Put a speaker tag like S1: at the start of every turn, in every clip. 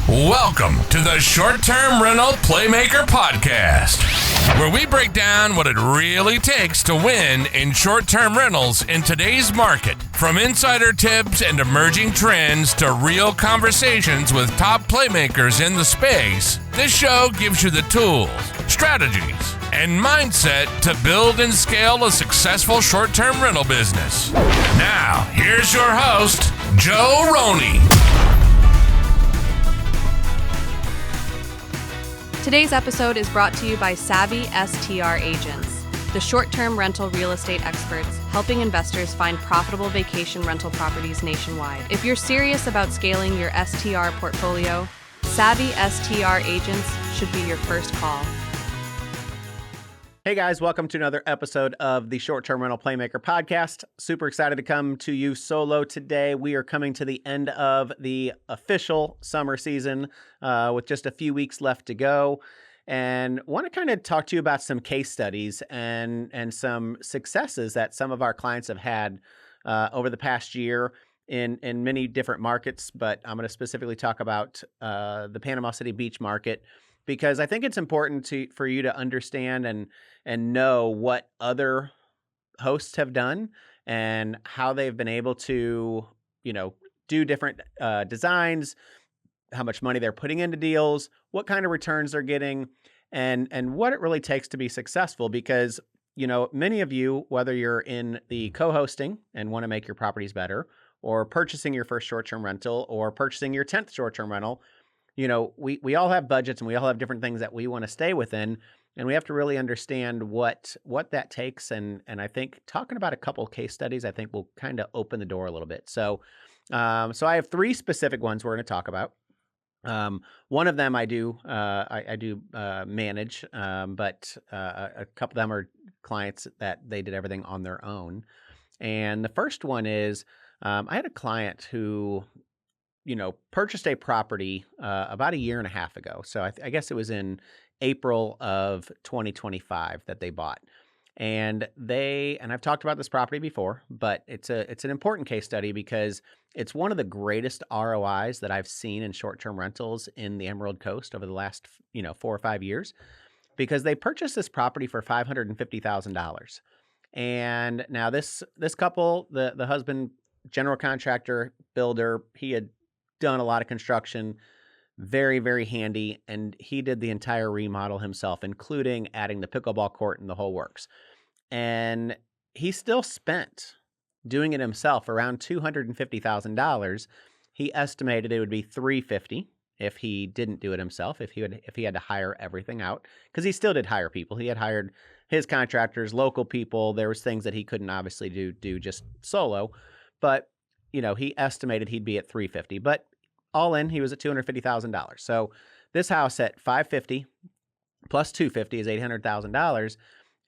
S1: Welcome to the Short-Term Rental Playmaker Podcast, where we break down what it really takes to win in short-term rentals in today's market. From insider tips and emerging trends to real conversations with top playmakers in the space, this show gives you the tools, strategies, and mindset to build and scale a successful short-term rental business. Now, here's your host, Joe Roney.
S2: Today's episode is brought to you by Savvy STR Agents, the short-term rental real estate experts helping investors find profitable vacation rental properties nationwide. If you're serious about scaling your STR portfolio, Savvy STR Agents should be your first call.
S3: Hey guys, welcome to another episode of the Short-Term Rental Playmaker Podcast. Super excited to come to you solo today. We are coming to the end of the official summer season with just a few weeks left to go, and want to kind of talk to you about some case studies and some successes that some of our clients have had over the past year in many different markets, but I'm going to specifically talk about the Panama City Beach market, because I think it's important for you to understand and know what other hosts have done and how they've been able to, do different designs, how much money they're putting into deals, what kind of returns they're getting, and what it really takes to be successful. Because, many of you, whether you're in the co-hosting and want to make your properties better, or purchasing your first short-term rental, or purchasing your 10th short-term rental, we all have budgets and we all have different things that we want to stay within, and we have to really understand what that takes. And I think talking about a couple of case studies, I think will kind of open the door a little bit. So I have three specific ones we're going to talk about. One of them I do manage, but a couple of them are clients that they did everything on their own. And the first one is I had a client who purchased a property about a year and a half ago. So I guess it was in April of 2025 that they bought. And I've talked about this property before, but it's an important case study because it's one of the greatest ROIs that I've seen in short-term rentals in the Emerald Coast over the last 4 or 5 years, because they purchased this property for $550,000. And now this couple, the husband, general contractor, builder, he had done a lot of construction, very, very handy, and he did the entire remodel himself, including adding the pickleball court and the whole works. And he still spent doing it himself around $250,000. He estimated it would be $350,000 if he didn't do it himself, if he had to hire everything out, because he still did hire people. He had hired his contractors, local people. There was things that he couldn't obviously do just solo, but he estimated he'd be at $350,000, but all in, he was at $250,000. So this house at $550,000 plus $250,000 is $800,000.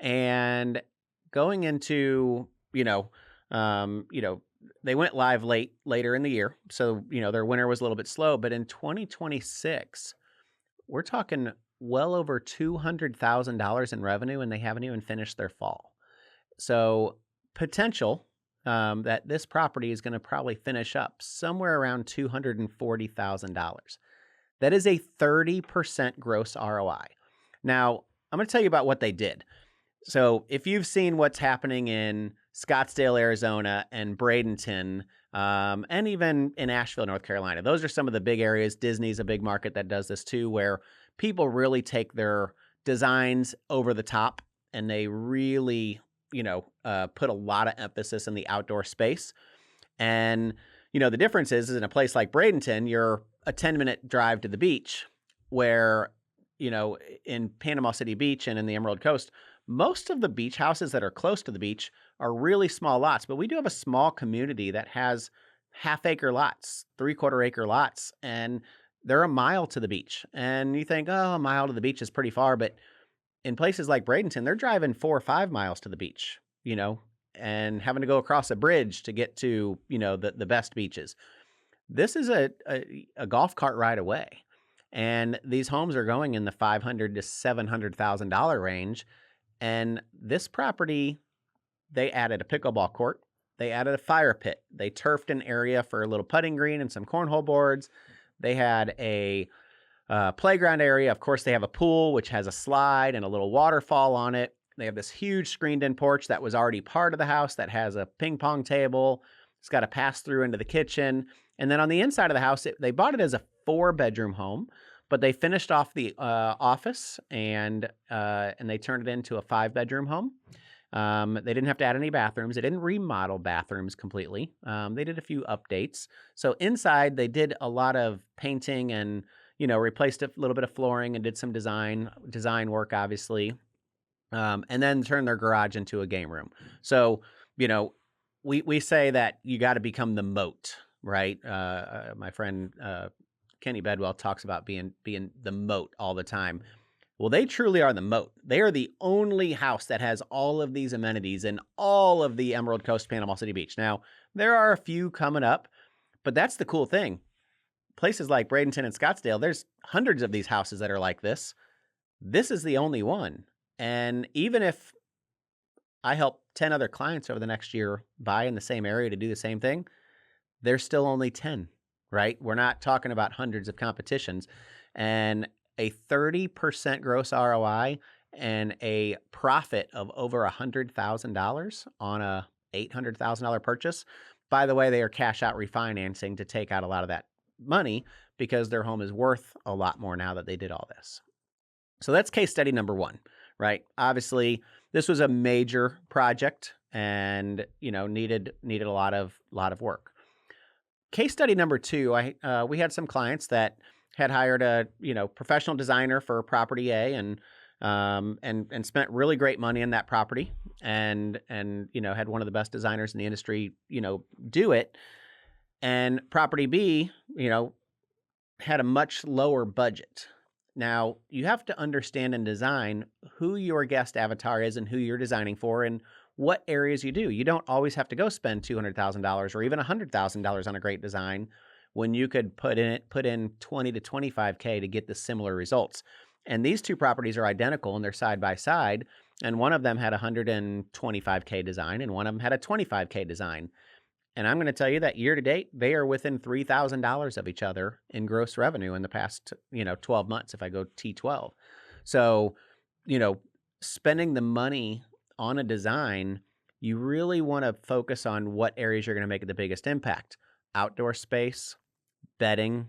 S3: And going into, they went live later in the year. So, their winter was a little bit slow, but in 2026, we're talking well over $200,000 in revenue, and they haven't even finished their fall. So potential that this property is going to probably finish up somewhere around $240,000. That is a 30% gross ROI. Now, I'm going to tell you about what they did. So if you've seen what's happening in Scottsdale, Arizona, and Bradenton, and even in Asheville, North Carolina, those are some of the big areas. Disney's a big market that does this too, where people really take their designs over the top, and they really put a lot of emphasis in the outdoor space. And, the difference is in a place like Bradenton, you're a 10-minute drive to the beach, where, in Panama City Beach and in the Emerald Coast, most of the beach houses that are close to the beach are really small lots. But we do have a small community that has half-acre lots, 3/4-acre lots, and they're a mile to the beach. And you think, oh, a mile to the beach is pretty far, but in places like Bradenton, they're driving 4 or 5 miles to the beach, and having to go across a bridge to get to, the best beaches. This is a golf cart ride away. And these homes are going in the $500,000 to $700,000 range. And this property, they added a pickleball court. They added a fire pit. They turfed an area for a little putting green and some cornhole boards. They had a playground area. Of course, they have a pool, which has a slide and a little waterfall on it. They have this huge screened-in porch that was already part of the house that has a ping pong table. It's got a pass-through into the kitchen. And then on the inside of the house, they bought it as a 4-bedroom home, but they finished off the office and they turned it into a 5-bedroom home. They didn't have to add any bathrooms. They didn't remodel bathrooms completely. They did a few updates. So inside, they did a lot of painting and replaced a little bit of flooring and did some design work, obviously, and then turned their garage into a game room. So, we say that you got to become the moat, right? My friend Kenny Bedwell talks about being the moat all the time. Well, they truly are the moat. They are the only house that has all of these amenities in all of the Emerald Coast Panama City Beach. Now, there are a few coming up, but that's the cool thing. Places like Bradenton and Scottsdale, there's hundreds of these houses that are like this. This is the only one. And even if I help 10 other clients over the next year buy in the same area to do the same thing, there's still only 10, right? We're not talking about hundreds of competitions. And a 30% gross ROI and a profit of over $100,000 on a $800,000 purchase. By the way, they are cash out refinancing to take out a lot of that money because their home is worth a lot more now that they did all this. So that's case study number 1, right? Obviously, this was a major project and needed a lot of work. Case study number 2, we had some clients that had hired a professional designer for property A and spent really great money in that property and had one of the best designers in the industry do it. And property B, had a much lower budget. Now, you have to understand and design who your guest avatar is and who you're designing for and what areas you do. You don't always have to go spend $200,000 or even $100,000 on a great design when you could put in $20,000 to $25,000 to get the similar results. And these two properties are identical and they're side by side. And one of them had a $125,000 design and one of them had a $25,000 design. And I'm going to tell you that year to date, they are within $3,000 of each other in gross revenue in the past, 12 months if I go T12. So, spending the money on a design, you really want to focus on what areas you're going to make the biggest impact. Outdoor space, bedding,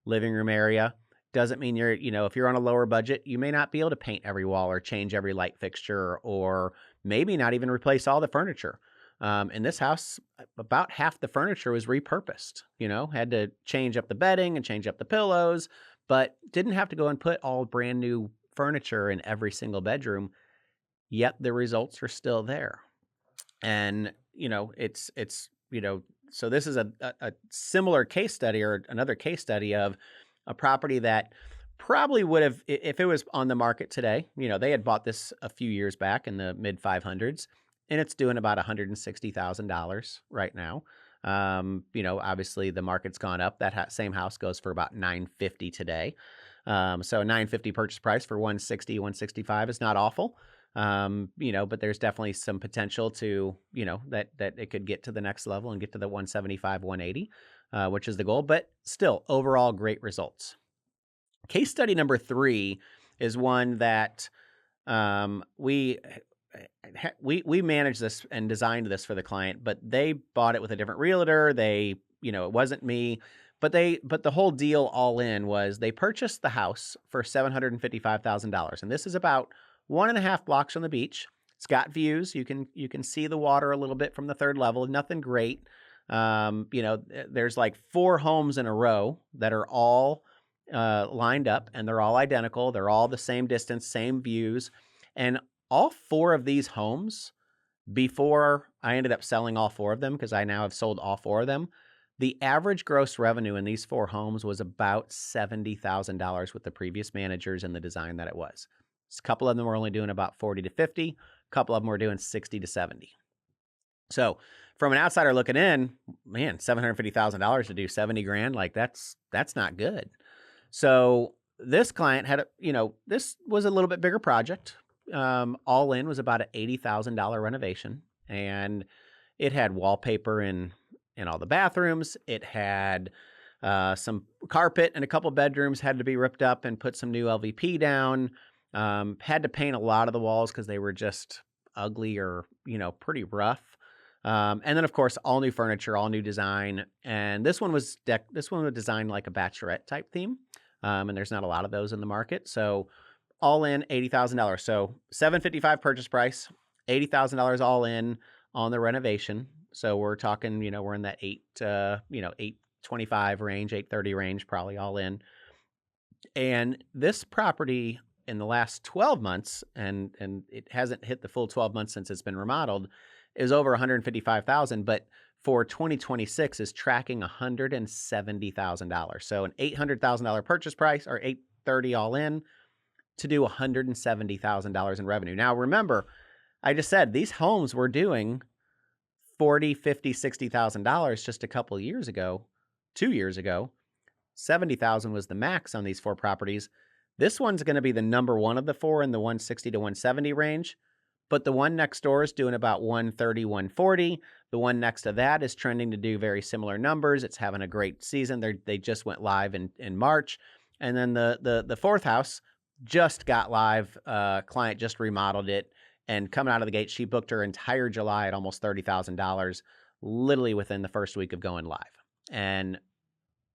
S3: living room area. Doesn't mean you're, if you're on a lower budget, you may not be able to paint every wall or change every light fixture or maybe not even replace all the furniture. In this house, about half the furniture was repurposed, had to change up the bedding and change up the pillows, but didn't have to go and put all brand new furniture in every single bedroom, yet the results are still there. And, so this is a similar case study or another case study of a property that probably would have, if it was on the market today, they had bought this a few years back in the mid 500s. And it's doing about $160,000 right now. Obviously the market's gone up. That same house goes for about $950 today. So $950 purchase price for $160, $165 is not awful. But there's definitely some potential to, that it could get to the next level and get to the $175, $180, which is the goal. But still, overall, great results. Case study number 3 is one that we managed this and designed this for the client, but they bought it with a different realtor. It wasn't me, but the whole deal all in was they purchased the house for $755,000. And this is about 1.5 blocks from the beach. It's got views. You can see the water a little bit from the 3rd level. Nothing great. There's like 4 homes in a row that are all lined up and they're all identical. They're all the same distance, same views. And all 4 of these homes, before I ended up selling all 4 of them, because I now have sold all 4 of them, the average gross revenue in these 4 homes was about $70,000 with the previous managers and the design that it was. A couple of them were only doing about 40 to 50. A couple of them were doing 60 to 70. So from an outsider looking in, man, $750,000 to do 70 grand, like that's not good. So this client had this was a little bit bigger project. All in was about an $80,000 renovation, and it had wallpaper in all the bathrooms. It had Some carpet and a couple bedrooms had to be ripped up and put some new LVP down. Had to paint a lot of the walls because they were just ugly or, pretty rough. And then of course, all new furniture, all new design. And this one was designed like a bachelorette type theme. And there's not a lot of those in the market. So all in $80,000. So $755 purchase price, $80,000 all in on the renovation. So we're talking, we're in that 825 range, 830 range, probably all in. And this property in the last 12 months, and it hasn't hit the full 12 months since it's been remodeled, is over $155,000, but for 2026 is tracking $170,000. So an $800,000 purchase price, or $830 all in, to do $170,000 in revenue. Now remember, I just said these homes were doing $40,000, $50,000, $60,000 just a couple of years ago, 2 years ago. $70,000 was the max on these 4 properties. This one's going to be the number one of the 4 in the 160 to 170 range. But the one next door is doing about 130, 140. The one next to that is trending to do very similar numbers. It's having a great season. They just went live in March. And then the 4th house just got live. Client just remodeled it. And coming out of the gate, she booked her entire July at almost $30,000, literally within the first week of going live. And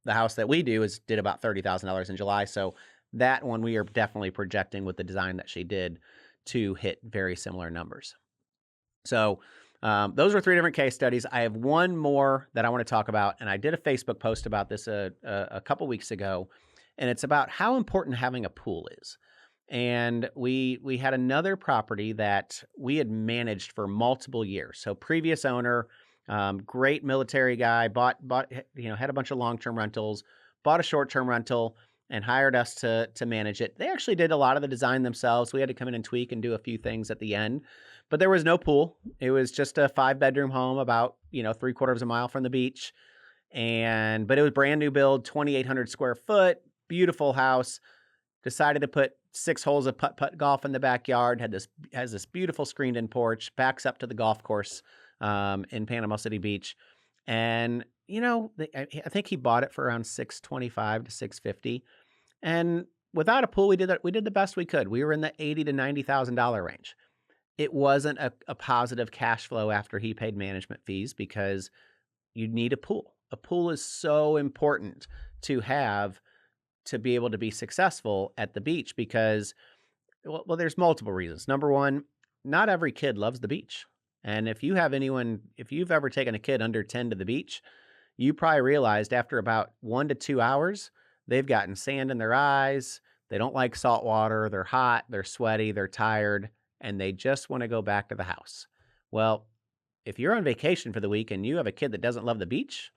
S3: the house that we do did about $30,000 in July. So that one we are definitely projecting with the design that she did to hit very similar numbers. So those were 3 different case studies. I have one more that I want to talk about, and I did a Facebook post about this a couple weeks ago, and it's about how important having a pool is. And we had another property that we had managed for multiple years. So previous owner, great military guy, bought had a bunch of long-term rentals, bought a short-term rental, and hired us to manage it. They actually did a lot of the design themselves. We had to come in and tweak and do a few things at the end, but there was no pool. It was just a 5-bedroom home about 3/4 of a mile from the beach, but it was brand new build, 2,800 square foot, beautiful house. Decided to put 6 holes of putt-putt golf in the backyard. Has this beautiful screened-in porch, backs up to the golf course in Panama City Beach, and I think he bought it for around $625 to $650. And without a pool, we did the best we could. We were in the $80,000 to $90,000 range. It wasn't a positive cash flow after he paid management fees because you need a pool. A pool is so important to have to be able to be successful at the beach because, well, there's multiple reasons. Number one, not every kid loves the beach. And if you've ever taken a kid under 10 to the beach, you probably realized after about 1 to 2 hours, they've gotten sand in their eyes. They don't like salt water. They're hot. They're sweaty. They're tired. And they just want to go back to the house. Well, if you're on vacation for the week and you have a kid that doesn't love the beach,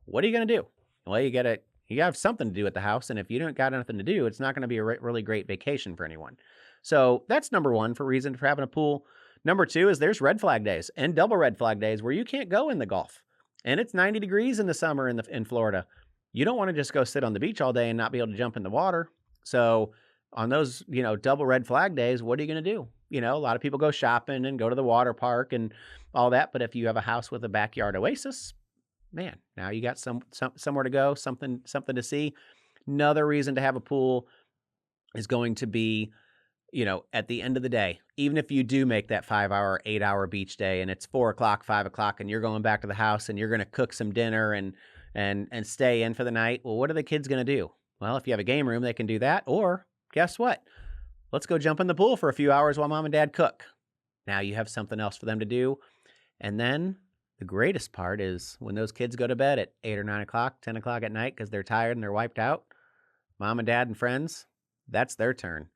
S3: what are you going to do? Well, you have something to do at the house. And if you don't got nothing to do, it's not going to be a really great vacation for anyone. So that's number one for reason for having a pool. Number 2 is there's red flag days and double red flag days where you can't go in the Gulf. And it's 90 degrees in the summer in Florida. You don't want to just go sit on the beach all day and not be able to jump in the water. So on those, double red flag days, what are you going to do? A lot of people go shopping and go to the water park and all that. But if you have a house with a backyard oasis, man, now you got somewhere to go, something to see. Another reason to have a pool is going to be, at the end of the day, even if you do make that 5-hour, 8-hour beach day and it's 4 o'clock, 5 o'clock, and you're going back to the house and you're going to cook some dinner and stay in for the night. Well, what are the kids going to do? Well, if you have a game room, they can do that. Or guess what? Let's go jump in the pool for a few hours while mom and dad cook. Now you have something else for them to do. And then the greatest part is when those kids go to bed at 8 or 9 o'clock, 10 o'clock at night because they're tired and they're wiped out, mom and dad and friends, that's their turn.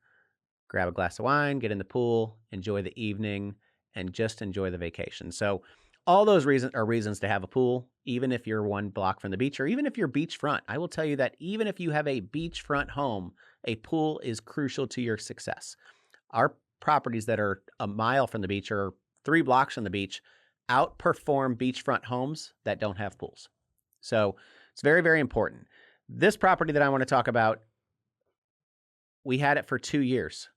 S3: Grab a glass of wine, get in the pool, enjoy the evening, and just enjoy the vacation. So all those reasons are reasons to have a pool, even if you're 1 block from the beach or even if you're beachfront. I will tell you that even if you have a beachfront home, a pool is crucial to your success. Our properties that are a mile from the beach or 3 blocks from the beach outperform beachfront homes that don't have pools. So it's very, very important. This property that I want to talk about, we had it for 2 years.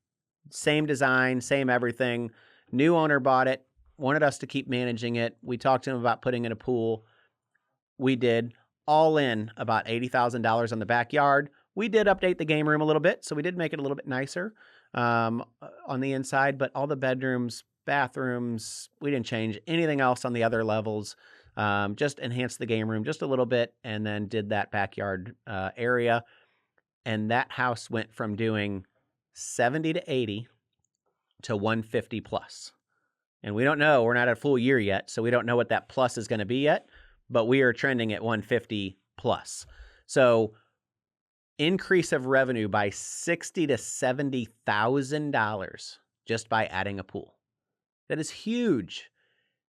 S3: Same design, same everything. New owner bought it, wanted us to keep managing it. We talked to him about putting in a pool. We did. all in about $80,000 on the backyard. We did update the game room a little bit, so we did make it a little bit nicer on the inside, but all the bedrooms, bathrooms, we didn't change anything else on the other levels. Just enhanced the game room just a little bit and then did that backyard area. And that house went from doing 70 to 80 to 150 plus. And we don't know, we're not at a full year yet, so we don't know what that plus is going to be yet, but we are trending at 150 plus. So increase of revenue by $60,000 to $70,000 just by adding a pool. That is huge.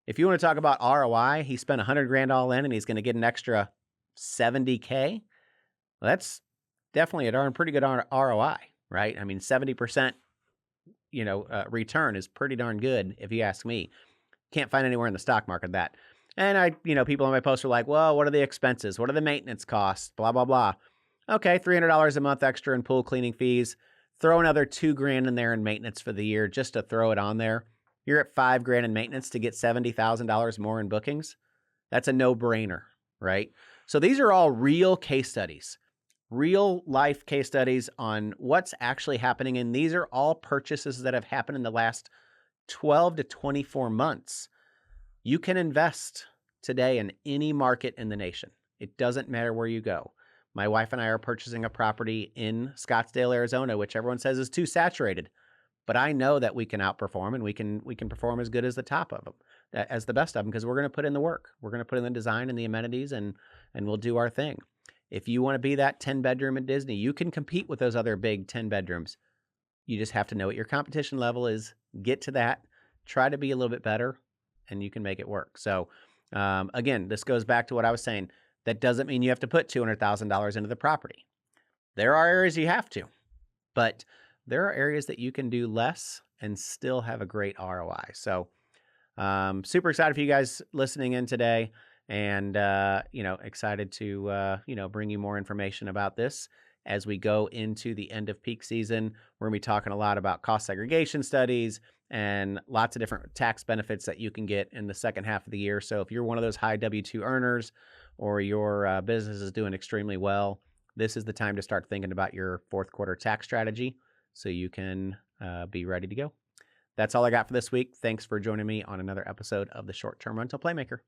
S3: If you want to talk about ROI, he spent $100,000 all in and he's going to get an extra $70K. Well, that's definitely a pretty good ROI, right? I mean, 70%, return is pretty darn good if you ask me. Can't find anywhere in the stock market that. And people on my post are like, well, what are the expenses? What are the maintenance costs? Blah, blah, blah. Okay, $300 a month extra in pool cleaning fees. Throw another $2,000 in there in maintenance for the year just to throw it on there. You're at $5,000 in maintenance to get $70,000 more in bookings. That's a no-brainer, right? So these are all real case studies, real life case studies on what's actually happening. And these are all purchases that have happened in the last 12 to 24 months. You can invest today in any market in the nation. It doesn't matter where you go. My wife and I are purchasing a property in Scottsdale, Arizona, which everyone says is too saturated. But I know that we can outperform and we can perform as good as the top of them, as the best of them, because we're going to put in the work. We're going to put in the design and the amenities, and we'll do our thing. If you want to be that 10-bedroom at Disney, you can compete with those other big 10 bedrooms. You just have to know what your competition level is, get to that, try to be a little bit better, and you can make it work. So again, this goes back to what I was saying. That doesn't mean you have to put $200,000 into the property. There are areas you have to, but there are areas that you can do less and still have a great ROI. So super excited for you guys listening in today, and excited to bring you more information about this as we go into the end of peak season. We're going to be talking a lot about cost segregation studies and lots of different tax benefits that you can get in the second half of the year. So if you're one of those high W-2 earners or your business is doing extremely well, this is the time to start thinking about your fourth quarter tax strategy so you can be ready to go. That's all I got for this week. Thanks for joining me on another episode of the Short Term Rental Playmaker.